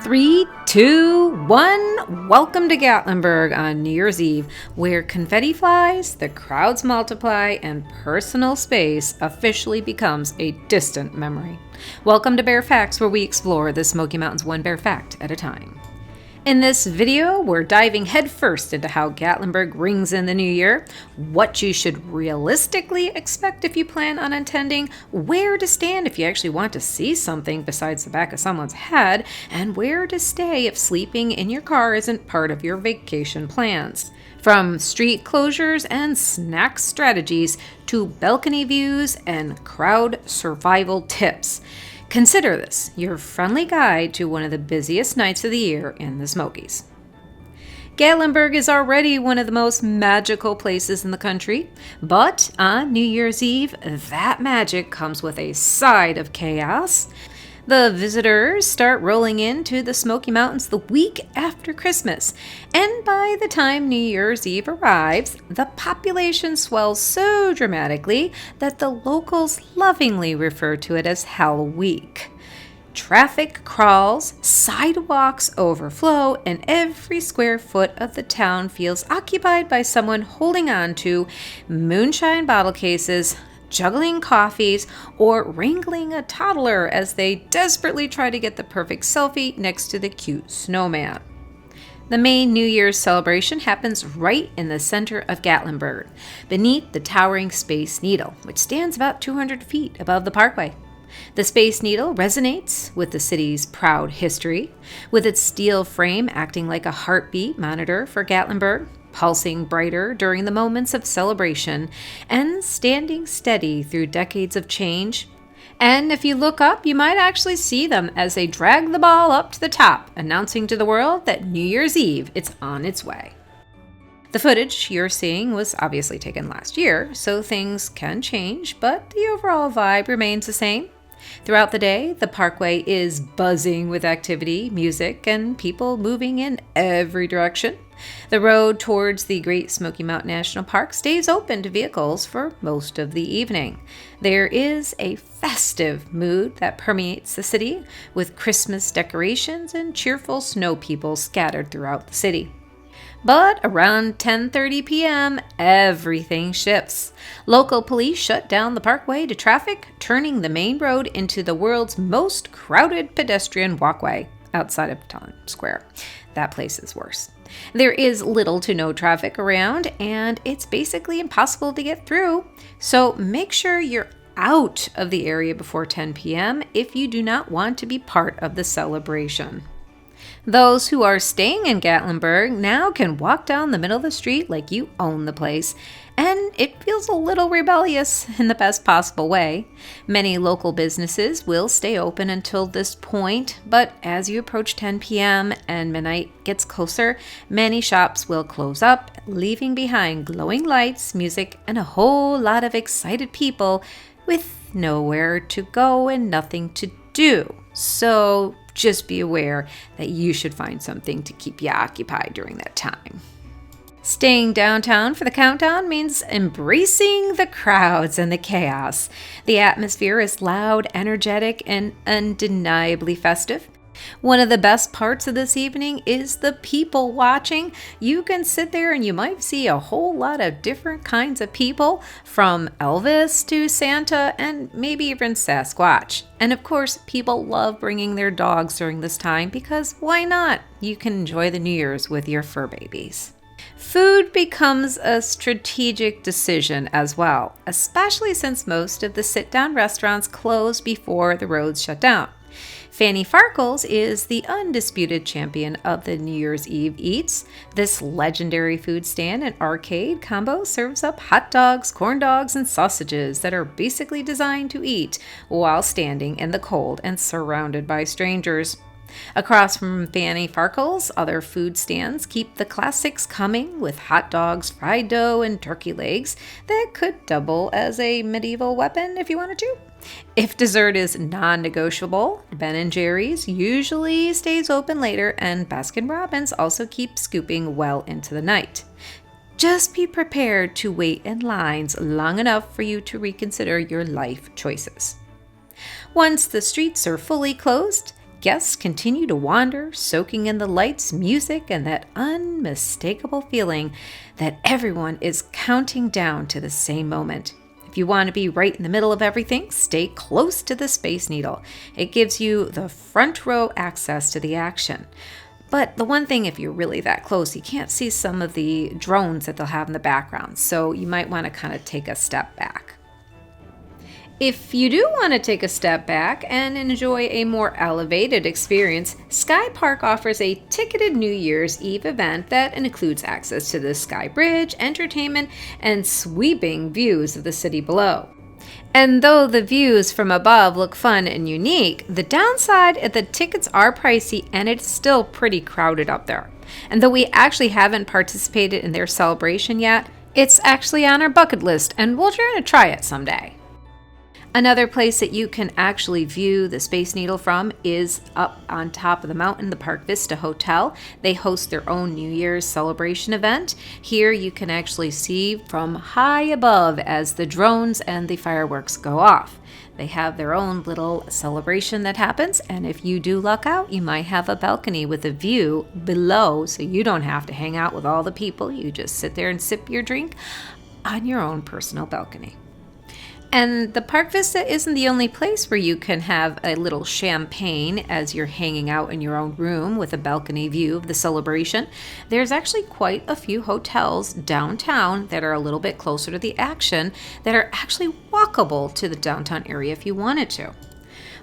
Three, two, one. Welcome to Gatlinburg on New Year's Eve, where confetti flies, the crowds multiply, and personal space officially becomes a distant memory. Welcome to Bear Facts, where we explore the Smoky Mountains one bear fact at a time. In this video, we're diving headfirst into how Gatlinburg rings in the new year, what you should realistically expect if you plan on attending, where to stand if you actually want to see something besides the back of someone's head, and where to stay if sleeping in your car isn't part of your vacation plans. From street closures and snack strategies to balcony views and crowd survival tips. Consider this your friendly guide to one of the busiest nights of the year in the Smokies. Gatlinburg is already one of the most magical places in the country, but on New Year's Eve, that magic comes with a side of chaos. The visitors start rolling into the Smoky Mountains the week after Christmas, and by the time New Year's Eve arrives, the population swells so dramatically that the locals lovingly refer to it as Hell Week. Traffic crawls, sidewalks overflow, and every square foot of the town feels occupied by someone holding on to moonshine bottle cases, juggling coffees, or wrangling a toddler as they desperately try to get the perfect selfie next to the cute snowman. The main New Year's celebration happens right in the center of Gatlinburg, beneath the towering Space Needle, which stands about 200 feet above the Parkway. The Space Needle resonates with the city's proud history, with its steel frame acting like a heartbeat monitor for Gatlinburg, pulsing brighter during the moments of celebration, and standing steady through decades of change. And if you look up, you might actually see them as they drag the ball up to the top, announcing to the world that New Year's Eve, it's on its way. The footage you're seeing was obviously taken last year, so things can change, but the overall vibe remains the same. Throughout the day, the Parkway is buzzing with activity, music, and people moving in every direction. The road towards the Great Smoky Mountain National Park stays open to vehicles for most of the evening. There is a festive mood that permeates the city, with Christmas decorations and cheerful snow people scattered throughout the city. But around 10:30 p.m., everything shifts. Local police shut down the Parkway to traffic, turning the main road into the world's most crowded pedestrian walkway outside of Times Square. That place is worse. There is little to no traffic around, and it's basically impossible to get through. So make sure you're out of the area before 10 p.m. if you do not want to be part of the celebration. Those who are staying in Gatlinburg now can walk down the middle of the street like you own the place, and it feels a little rebellious in the best possible way. Many local businesses will stay open until this point, but as you approach 10 p.m. and midnight gets closer, many shops will close up, leaving behind glowing lights, music, and a whole lot of excited people with nowhere to go and nothing to do. So just be aware that you should find something to keep you occupied during that time. Staying downtown for the countdown means embracing the crowds and the chaos. The atmosphere is loud, energetic, and undeniably festive. One of the best parts of this evening is the people watching. You can sit there and you might see a whole lot of different kinds of people, from Elvis to Santa and maybe even Sasquatch. And of course, people love bringing their dogs during this time because why not? You can enjoy the New Year's with your fur babies. Food becomes a strategic decision as well, especially since most of the sit-down restaurants close before the roads shut down. Fanny Farkle's is the undisputed champion of the New Year's Eve eats. This legendary food stand and arcade combo serves up hot dogs, corn dogs, and sausages that are basically designed to eat while standing in the cold and surrounded by strangers. Across from Fanny Farkle's, other food stands keep the classics coming with hot dogs, fried dough, and turkey legs that could double as a medieval weapon if you wanted to. If dessert is non-negotiable, Ben & Jerry's usually stays open later, and Baskin-Robbins also keeps scooping well into the night. Just be prepared to wait in lines long enough for you to reconsider your life choices. Once the streets are fully closed, Guests continue to wander, soaking in the lights, music, and that unmistakable feeling that everyone is counting down to the same moment. If you want to be right in the middle of everything, stay close to the Space Needle. It gives you the front row access to the action. But the one thing, if you're really that close, you can't see some of the drones that they'll have in the background, so you might want to kind of take a step back. If you do want to take a step back and enjoy a more elevated experience, Sky Park offers a ticketed New Year's Eve event that includes access to the Sky Bridge, entertainment, and sweeping views of the city below. And though the views from above look fun and unique, the downside is the tickets are pricey and it's still pretty crowded up there. And though we actually haven't participated in their celebration yet, it's actually on our bucket list and we're going to try it someday. Another place that you can actually view the Space Needle from is up on top of the mountain, the Park Vista Hotel. They host their own New Year's celebration event. Here you can actually see from high above as the drones and the fireworks go off. They have their own little celebration that happens, and if you do luck out, you might have a balcony with a view below, so you don't have to hang out with all the people. You just sit there and sip your drink on your own personal balcony. And the Park Vista isn't the only place where you can have a little champagne as you're hanging out in your own room with a balcony view of the celebration. There's actually quite a few hotels downtown that are a little bit closer to the action that are actually walkable to the downtown area if you wanted to.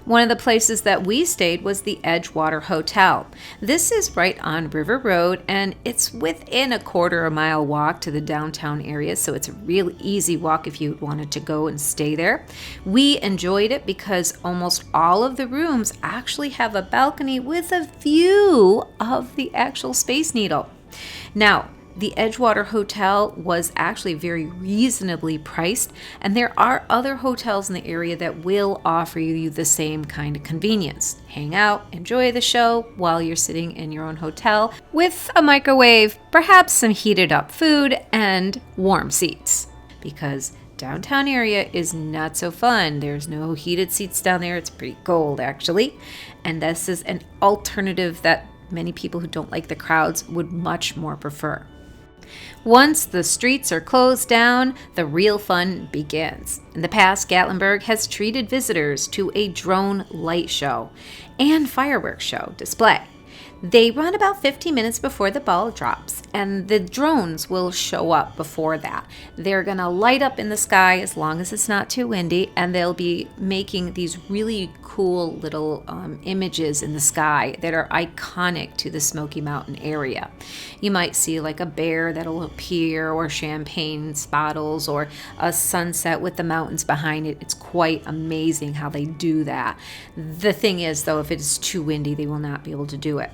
One of the places that we stayed was the Edgewater Hotel. This is right on River Road and it's within a quarter-mile walk to the downtown area, so it's a real easy walk if you wanted to go and stay there. We enjoyed it because almost all of the rooms actually have a balcony with a view of the actual Space Needle. Now, the Edgewater Hotel was actually very reasonably priced, and there are other hotels in the area that will offer you the same kind of convenience. Hang out, enjoy the show while you're sitting in your own hotel with a microwave, perhaps some heated up food, and warm seats. Because downtown area is not so fun. There's no heated seats down there. It's pretty cold, actually. And this is an alternative that many people who don't like the crowds would much more prefer. Once the streets are closed down, the real fun begins. In the past, Gatlinburg has treated visitors to a drone light show and fireworks show display. They run about 15 minutes before the ball drops, and the drones will show up before that. They're going to light up in the sky as long as it's not too windy, and they'll be making these really cool little images in the sky that are iconic to the Smoky Mountain area. You might see like a bear that'll appear, or champagne bottles, or a sunset with the mountains behind it. It's quite amazing how they do that. The thing is, though, if it's too windy, they will not be able to do it.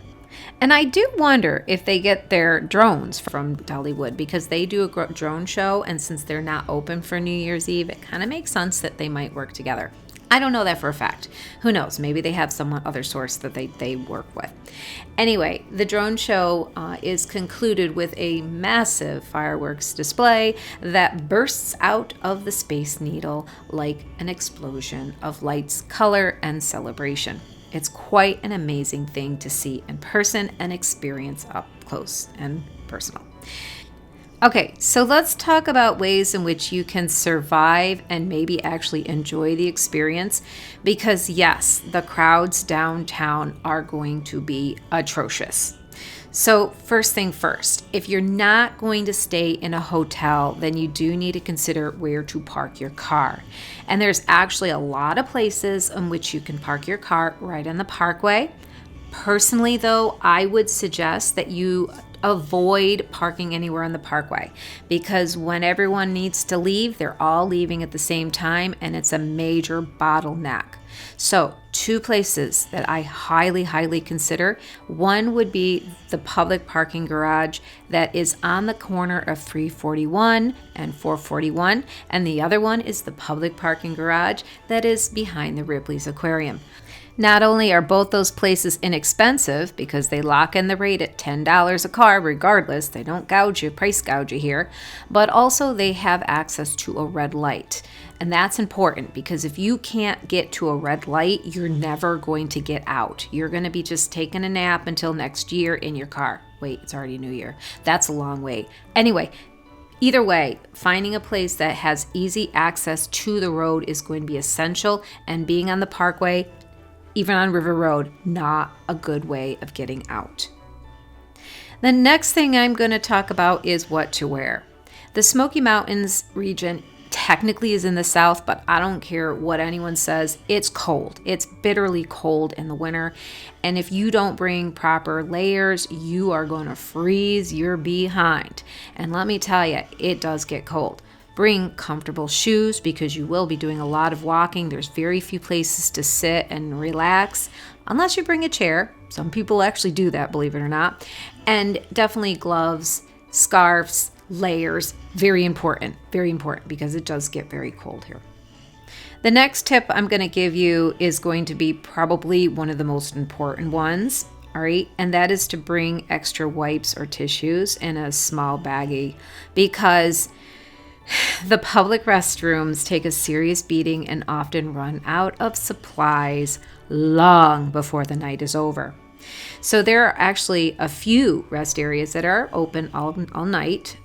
And I do wonder if they get their drones from Dollywood, because they do a drone show, and since they're not open for New Year's Eve, it kind of makes sense that they might work together. I don't know that for a fact. Who knows? Maybe they have some other source that they work with. Anyway, the drone show is concluded with a massive fireworks display that bursts out of the Space Needle like an explosion of lights, color, and celebration. It's quite an amazing thing to see in person and experience up close and personal. Okay, so let's talk about ways in which you can survive and maybe actually enjoy the experience, because yes, the crowds downtown are going to be atrocious. So first thing first, if you're not going to stay in a hotel, then you do need to consider where to park your car. And there's actually a lot of places in which you can park your car right on the Parkway. Personally, though, I would suggest that you avoid parking anywhere on the Parkway, because when everyone needs to leave, they're all leaving at the same time, and it's a major bottleneck. So 2 places that I highly consider. One would be the public parking garage that is on the corner of 341 and 441, and the other one is the public parking garage that is behind the Ripley's Aquarium. Not only are both those places inexpensive because they lock in the rate at $10 a car regardless, they don't price gouge you here, but also they have access to a red light. And that's important because if you can't get to a red light, you're never going to get out. You're going to be just taking a nap until next year in your car. Wait, it's already New Year. That's a long wait. Anyway, either way, finding a place that has easy access to the road is going to be essential, and being on the Parkway, even on River Road, not a good way of getting out. The next thing I'm going to talk about is what to wear. The Smoky Mountains region technically is in the south, but I don't care what anyone says. It's cold. It's bitterly cold in the winter. And if you don't bring proper layers, you are going to freeze your behind. And let me tell you, it does get cold. Bring comfortable shoes because you will be doing a lot of walking. There's very few places to sit and relax unless you bring a chair. Some people actually do that, believe it or not. And definitely gloves, scarves, layers, very important because it does get very cold here. The next tip I'm going to give you is going to be probably one of the most important ones. All right, and that is to bring extra wipes or tissues in a small baggie because the public restrooms take a serious beating and often run out of supplies long before the night is over. So there are actually a few rest areas that are open all night.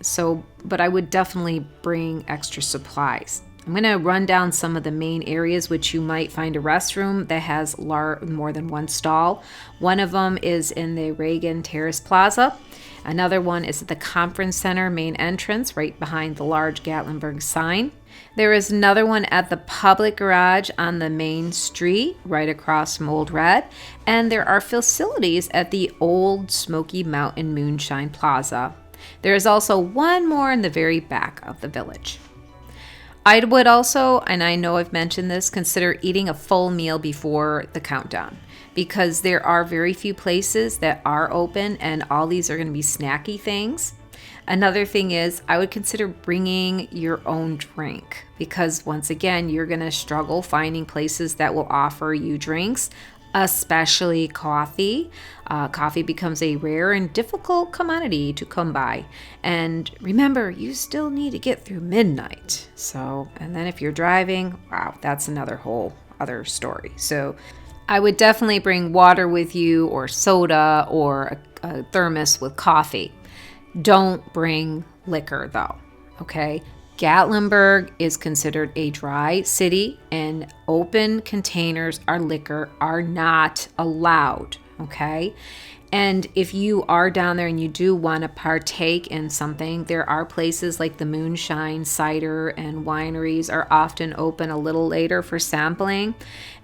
But I would definitely bring extra supplies. I'm going to run down some of the main areas which you might find a restroom that has more than one stall. One of them is in the Reagan Terrace Plaza. Another one is at the Conference Center main entrance right behind the large Gatlinburg sign. There is another one at the public garage on the main street right across from Old Red. And there are facilities at the old Smoky Mountain Moonshine Plaza. There is also one more in the very back of the village. I would also, and I know I've mentioned this, consider eating a full meal before the countdown because there are very few places that are open and all these are going to be snacky things. Another thing is I would consider bringing your own drink because once again, you're going to struggle finding places that will offer you drinks, especially coffee. Coffee becomes a rare and difficult commodity to come by. And remember, you still need to get through midnight. And then if you're driving, wow, that's another whole other story. So I would definitely bring water with you or soda or a thermos with coffee. Don't bring liquor though, okay? Gatlinburg is considered a dry city and open containers of liquor are not allowed, okay? And if you are down there and you do want to partake in something, there are places like the Moonshine Cider and wineries are often open a little later for sampling.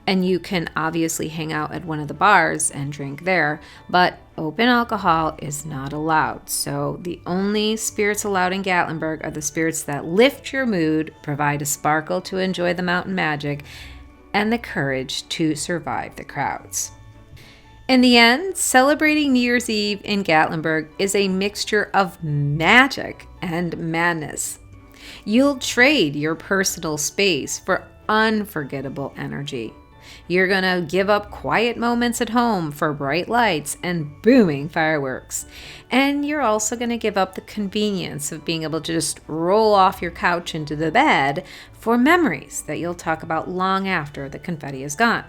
And you can obviously hang out at one of the bars and drink there, but open alcohol is not allowed. So the only spirits allowed in Gatlinburg are the spirits that lift your mood, provide a sparkle to enjoy the mountain magic, and the courage to survive the crowds. In the end, celebrating New Year's Eve in Gatlinburg is a mixture of magic and madness. You'll trade your personal space for unforgettable energy. You're going to give up quiet moments at home for bright lights and booming fireworks. And you're also going to give up the convenience of being able to just roll off your couch into the bed for memories that you'll talk about long after the confetti is gone.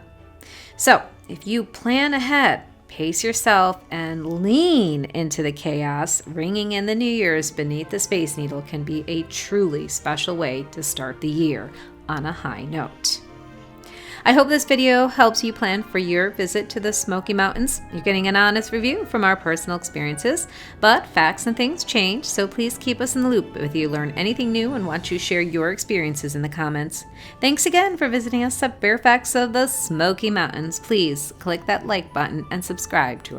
So, if you plan ahead, pace yourself, and lean into the chaos, ringing in the New Year's beneath the Space Needle can be a truly special way to start the year on a high note. I hope this video helps you plan for your visit to the Smoky Mountains. You're getting an honest review from our personal experiences, but facts and things change, so please keep us in the loop if you learn anything new and want to share your experiences in the comments. Thanks again for visiting us at Fairfax of the Smoky Mountains. Please click that like button and subscribe to